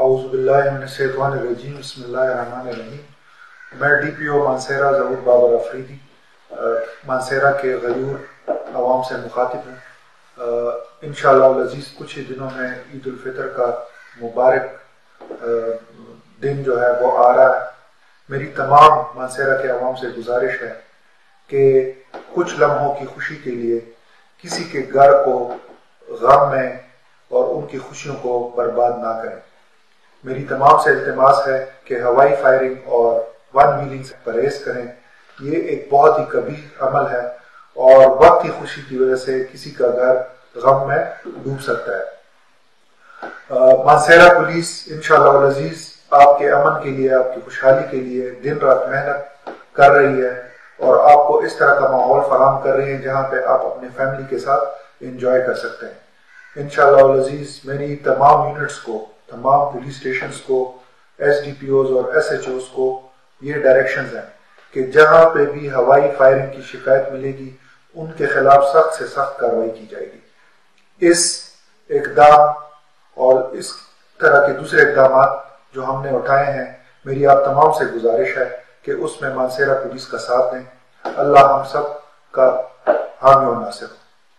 اعوذ باللہ من الشیطان الرجیم بسم اللہ الرحمن الرحیم۔ میں ڈی پی او مانسہرہ ظہور بابر افریدی مانسہرہ کے غیور عوام سے مخاطب ہوں۔ انشاءاللہ العزیز کچھ ہی دنوں میں عید الفطر کا مبارک دن جو ہے وہ آ رہا ہے۔ میری تمام مانسہرہ کے عوام سے گزارش ہے کہ کچھ لمحوں کی خوشی کے لیے کسی کے گھر کو غم میں اور ان کی خوشیوں کو برباد نہ کریں۔ میری تمام سے التماس ہے کہ ہوائی فائرنگ اور ون ویلنگ سے پرہیز کریں۔ یہ ایک بہت ہی کبیر عمل ہے اور وقت کی خوشی کی وجہ سے کسی کا گھر غم میں ڈوب سکتا ہے۔ مانسہرہ پولیس انشاءاللہ العزیز آپ کے امن کے لیے، آپ کی خوشحالی کے لیے دن رات محنت کر رہی ہے اور آپ کو اس طرح کا ماحول فراہم کر رہی ہے جہاں پہ آپ اپنے فیملی کے ساتھ انجوائے کر سکتے ہیں۔ انشاءاللہ العزیز میری تمام یونٹس کو، تمام پولیس اسٹیشنز کو، ایس ڈی پی اوز اور ایس ایچ اوز کو یہ ڈائریکشنز ہیں کہ جہاں پہ بھی ہوائی فائرنگ کی شکایت ملے گی ان کے خلاف سخت سے سخت کارروائی کی جائے گی۔ اس اقدام اور اس طرح کے دوسرے اقدامات جو ہم نے اٹھائے ہیں، میری آپ تمام سے گزارش ہے کہ اس میں مانسہرہ پولیس کا ساتھ دیں۔ اللہ ہم سب کا حامی و ناصر ہو۔